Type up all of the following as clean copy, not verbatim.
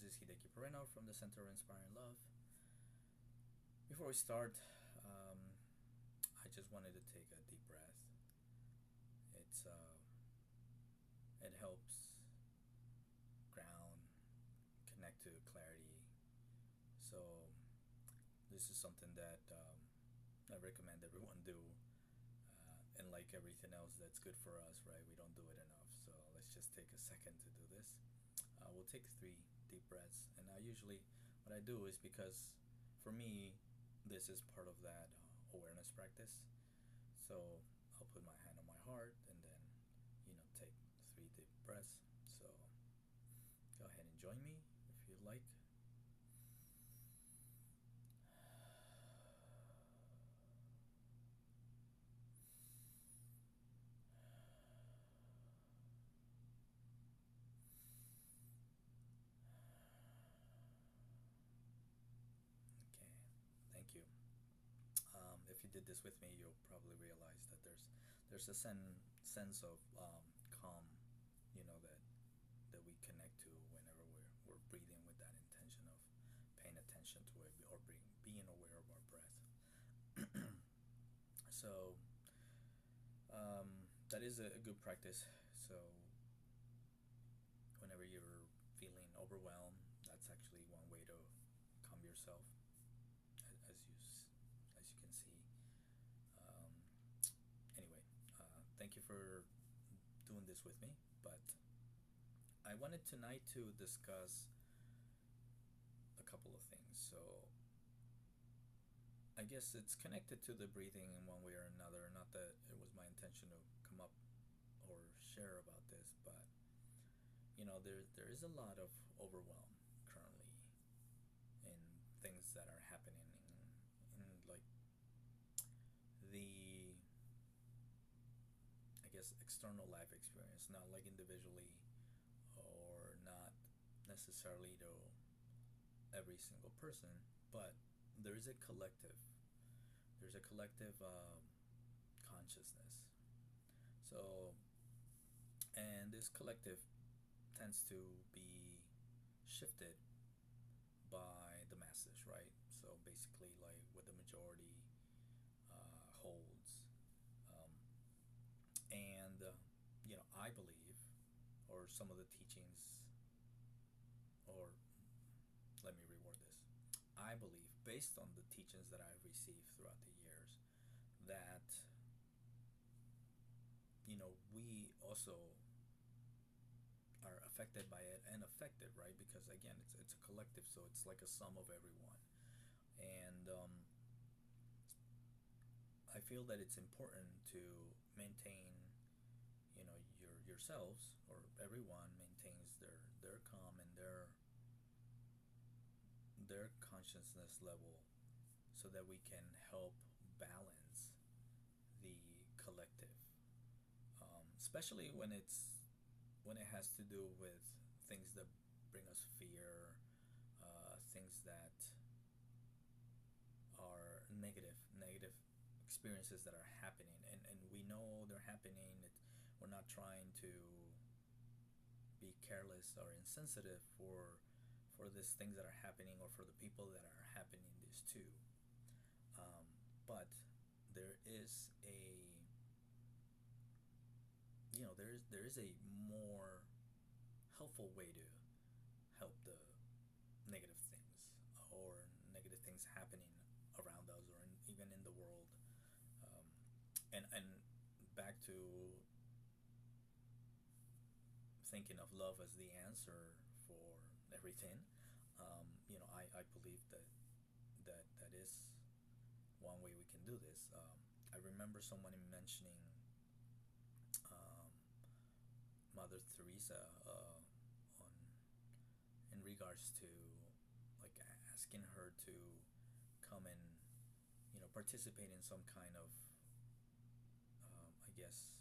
This is Hideki Pereno from the Center of Inspiring Love. Before we start, I just wanted to take a deep breath. It's it helps ground, connect to clarity. So this is something that I recommend everyone do. And like everything else that's good for us, right? We don't do it enough. So let's just take a second to do this. We'll take 3 deep breaths, and I usually what I do is because for me this is part of that awareness practice. So I'll put my hand on my heart and then take 3 deep breaths. So go ahead and join me if you'd like. Okay, thank you. If you did this with me, you'll probably realize that there's a sense of calm, that we connect to whenever we're breathing with that intention of paying attention to it or being aware of our breath. So that is a good practice. So whenever you're feeling overwhelmed, that's actually one way to calm yourself, as you can see. Um, anyway, thank you for doing this with me. But I wanted tonight to discuss a couple of things. So I guess it's connected to the breathing in one way or another. Not that it was my intention to come up or share about this, but there is a lot of overwhelm currently in things that are happening in like the, I guess, external life experience, not like individually or not necessarily to every single person, but there is a collective. There's a collective consciousness. So, and this collective tends to be shifted by the masses, right? So basically, like what the majority holds, and I believe, or some of the teachings, or let me reword this. I believe, based on the teachings that I've received throughout the years, that we also are affected by it and affected, right? Because again, it's a collective, so it's like a sum of everyone. And I feel that it's important to maintain, yourselves, or everyone maintains their calm and their consciousness level, so that we can help balance the collective, especially when it has to do with things that bring us fear, things that are negative experiences that are happening, and we know they're happening. We're not trying to be careless or insensitive for these things that are happening, or for the people that are happening this too. But there is a there is a more helpful way to help the negative things, or negative things happening around us, or even in the world. And back to thinking of love as the answer for everything. I believe that is one way we can do this. I remember someone mentioning um, Mother Teresa, on in regards to like asking her to come and participate in some kind of, I guess,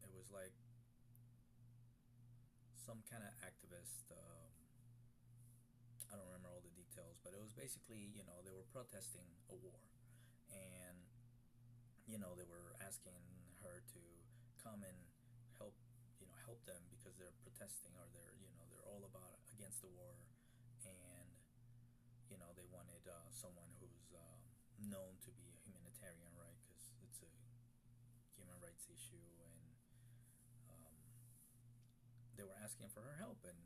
it was like some kind of activist. I don't remember all the details, but it was basically, they were protesting a war, and they were asking her to come and help them because they're protesting, or they're all about against the war, and they wanted someone who's known to be a humanitarian, right? Because it's a human rights issue, and um, they were asking for her help, and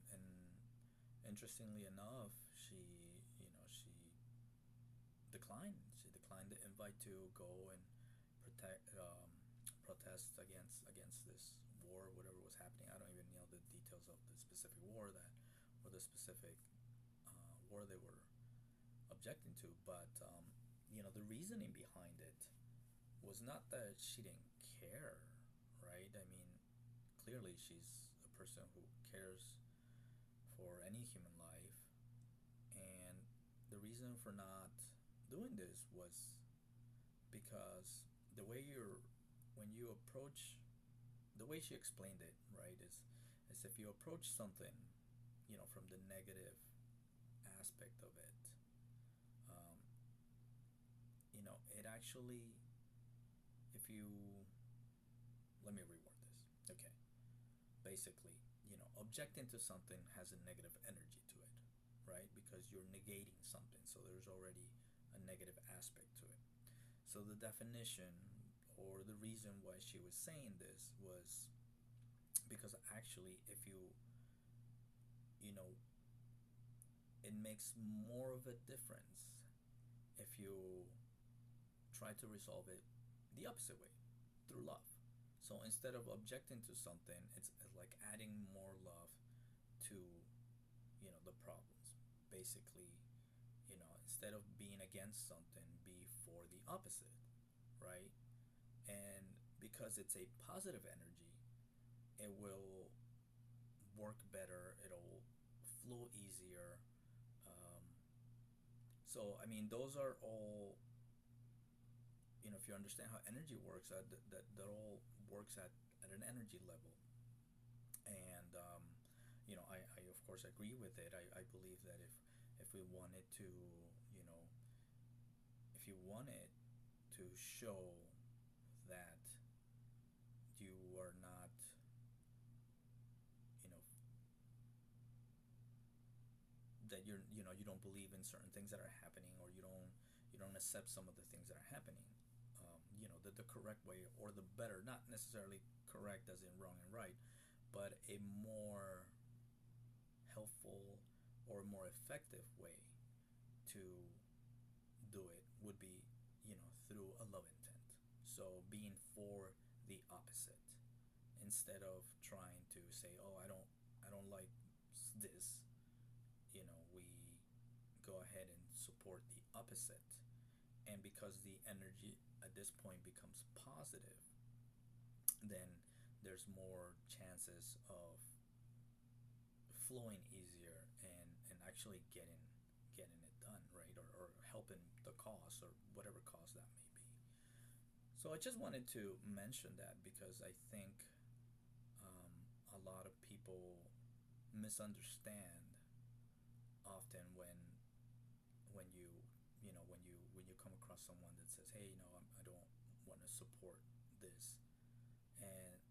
interestingly enough, she declined. She declined the invite to go and protest against this war, whatever was happening. I don't even know the details of the specific war that, or the specific war they were objecting to, but the reasoning behind it was not that she didn't care, right? I mean, clearly she's a person who cares for any human life, and the reason for not doing this was because the way you're when you approach the way she explained it, right, is if you approach something, from the negative aspect of it, um, it actually, if you let me reword this. Okay, basically, objecting to something has a negative energy to it, right? Because you're negating something, so there's already a negative aspect to it. So the definition, or the reason why she was saying this, was because actually, if you know, it makes more of a difference if you try to resolve it the opposite way, through love. So instead of objecting to something, it's like adding more love to, the problems. Basically, instead of being against something, be for the opposite, right? And because it's a positive energy, it will work better, it'll flow easier. Um, so, I mean, those are all, if you understand how energy works, that all works at an energy level. And, I of course agree with it. I believe that if we wanted to, if you wanted to show that you are not, you know, that you don't believe in certain things that are happening, or you don't accept some of the things that are happening, the correct way, or the better, not necessarily correct as in wrong and right, but a more helpful or more effective way to do it would be, through a love intent. So being for the opposite, instead of trying to say, oh, I don't like this, we go ahead and support the opposite. And because the energy at this point becomes positive, then there's more chances of flowing easier, and actually getting it done, right? Or helping the cause, or whatever cause that may be. So I just wanted to mention that because I think a lot of people misunderstand often when you come across someone that says, hey, I don't want to support this, and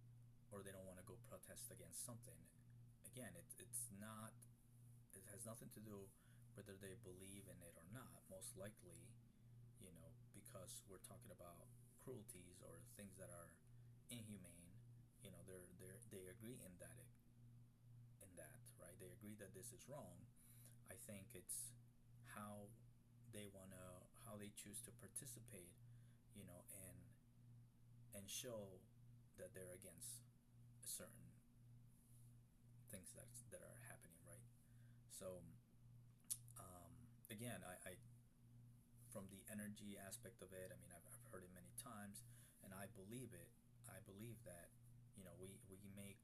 or they don't want to go protest against something. Again, it has nothing to do whether they believe in it or not. Most likely, because we're talking about cruelties or things that are inhumane, they agree in that, right? They agree that this is wrong. I think it's how how they choose to participate, and show that they're against certain things that are happening, right? So, um, again, I from the energy aspect of it, I mean, I've heard it many times, and I believe it. I believe that, we make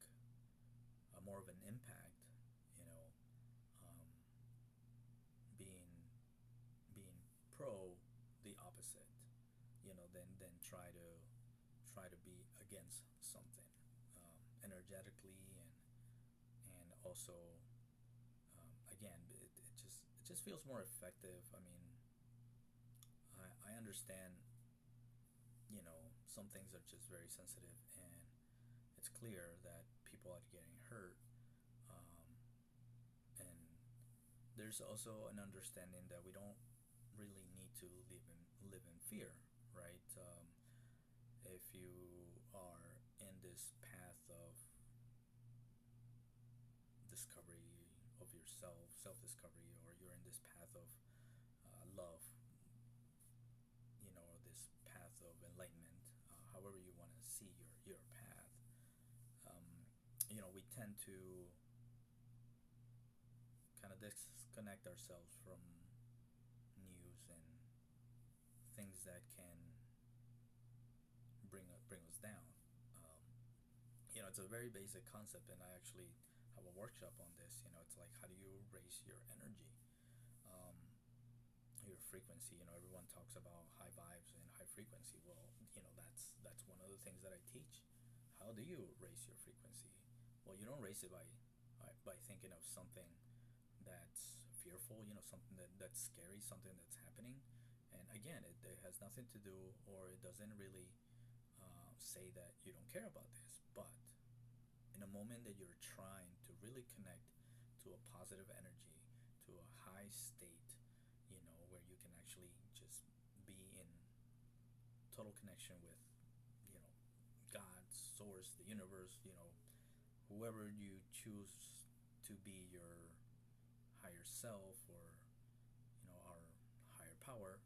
a more of an impact, um, being being pro the opposite, than try to be against something, energetically, and also, again, it just feels more effective. I mean, I understand, some things are just very sensitive, and it's clear that people people are getting hurt. um, and there's also an understanding that we don't really need to live in fear, right? If you are in this path of discovery of yourself, self-discovery, or you're in this path of love, or this path of enlightenment, however you want to see your path, we tend to kind of disconnect ourselves from news and things that can bring us down. Um, it's a very basic concept, and I actually have a workshop on this. It's like, how do you raise your energy, um, your frequency? Everyone talks about high vibes and high frequency. Well, that's one of the things that I teach. How do you raise your frequency? Well, you don't raise it by thinking of something that's fearful, something that's scary, something that's happening. And again, it has nothing to do, or it doesn't really say that you don't care about this. But in a moment that you're trying to really connect to a positive energy, to a high state, where you can actually just be in total connection with, you know, God, source, the universe, whoever you choose to be your higher self, or, our higher power.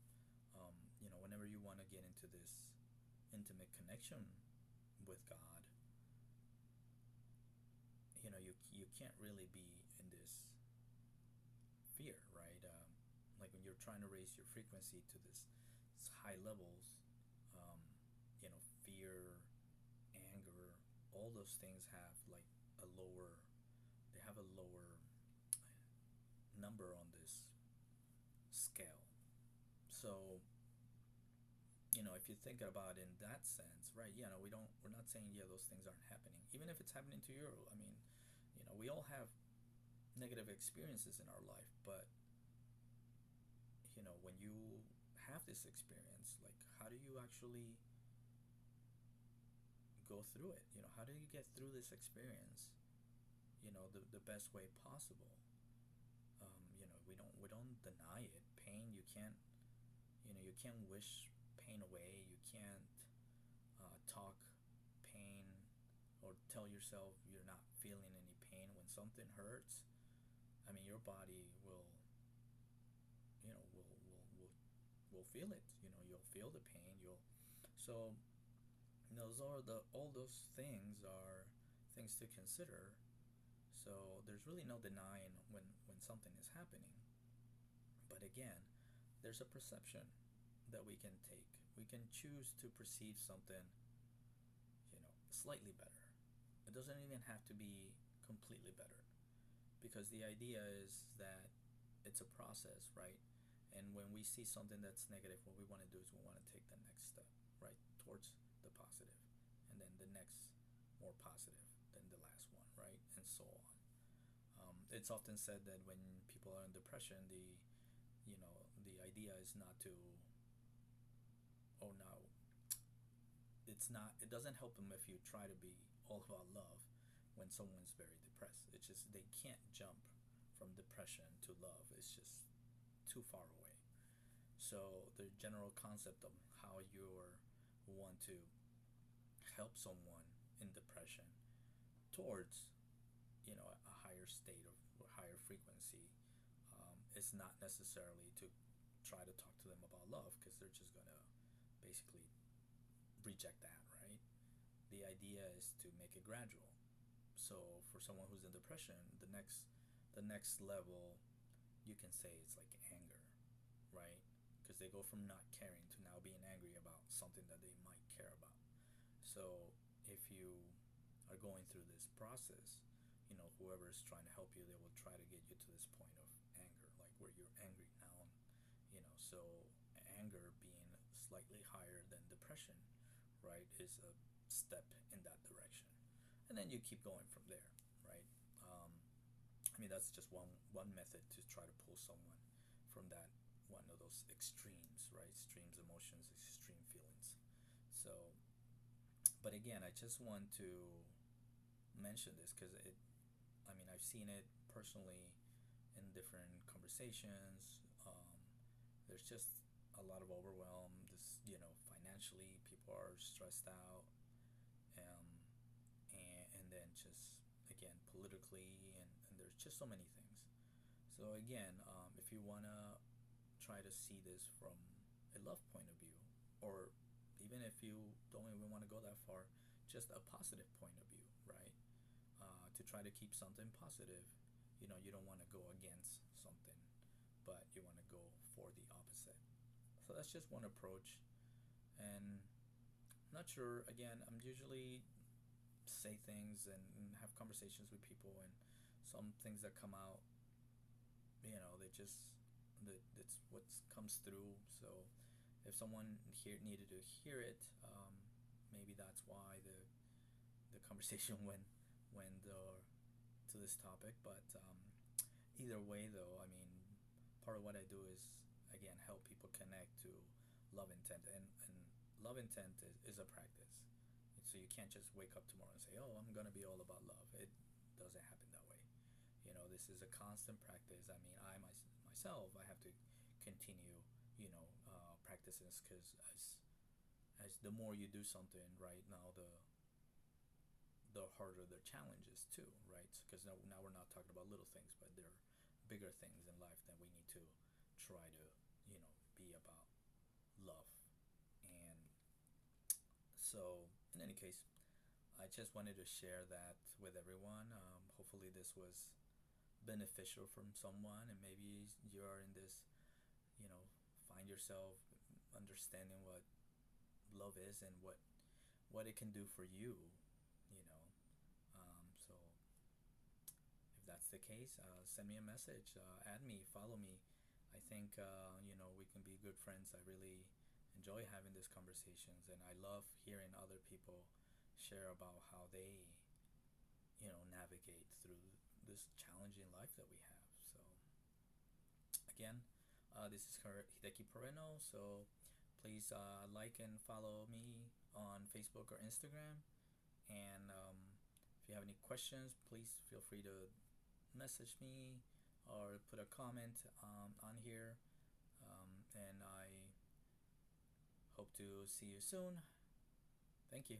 Whenever you want to get into this intimate connection with God, you can't really be in this fear, right? Like when you're trying to raise your frequency to this high levels, um, fear, anger, all those things have like a lower, they have a lower number on this scale. So, if you think about it in that sense, right? We're not saying, yeah, those things aren't happening. Even if it's happening to you, I mean, we all have negative experiences in our life, but when you have this experience, like, how do you actually go through it? How do you get through this experience? The best way possible. We don't deny it. Pain, you can't wish pain away. You can't talk pain, or tell yourself you're not feeling any pain. When something hurts, I mean, your body you know will feel it. You'll feel the pain. So those are all those things are things to consider. So there's really no denying when something is happening. But again, there's a perception that we can take. We can choose to perceive something, slightly better. It doesn't even have to be completely better, because the idea is that it's a process, right? And when we see something that's negative, what we want to do is we want to take the next step, right, towards the positive, and then the next more positive than the last one, right, and so on. It's often said that when people are in depression, the idea is not to, oh no, it's not, it doesn't help them if you try to be all about love when someone's very depressed. It's just they can't jump from depression to love. It's just too far away. So the general concept of how you want to help someone in depression towards, a higher state of, or higher frequency, is not necessarily to try to talk to them about love, because they're just gonna basically reject that, right? The idea is to make it gradual. So for someone who's in depression, the next level, you can say it's like anger, right? Because they go from not caring to now being angry about something that they might care about. So if you are going through this process, whoever is trying to help you, they will try to get you to this point of anger, like where you're angry now. So anger being slightly higher than depression, right, is a step in that direction. And then you keep going from there, right? I mean, that's just one method to try to pull someone from that one of those extremes, right? Extremes emotions, extreme feelings. So, but again, I just want to mention this because I mean, I've seen it personally in different conversations. There's just a lot of overwhelm. Financially, people are stressed out, um, and then just again politically, and there's just so many things. So again, if you wanna try to see this from a love point of view, or even if you don't even want to go that far, just a positive point of view, right? To try to keep something positive. You don't want to go against something, but you want to go for the opposite. So that's just one approach. And I'm not sure, again, I'm usually say things and have conversations with people, and some things that come out, they just, it's what comes through. So if someone here needed to hear it, maybe that's why the conversation went to this topic. But either way, though, I mean, part of what I do is again help people connect to love intent, and love intent is a practice. So you can't just wake up tomorrow and say, "Oh, I'm gonna be all about love." It doesn't happen that way. This is a constant practice. I mean, myself, I have to continue, practicing, because as the more you do something, right now, the harder the challenges too, right? Because now we're not talking about little things, but there are bigger things in life that we need to try to, be about love. And so, in any case, I just wanted to share that with everyone. Hopefully, this was beneficial from someone, and maybe you're in this, find yourself understanding what love is and what it can do for you. You know, so if that's the case, send me a message, add me, follow me. I think we can be good friends. I really enjoy having these conversations, and I love hearing other people share about how they navigate through this challenging life that we have. So again, this is Hideki Pereno. So please like and follow me on Facebook or Instagram. And if you have any questions, please feel free to message me or put a comment on here. And I hope to see you soon. Thank you.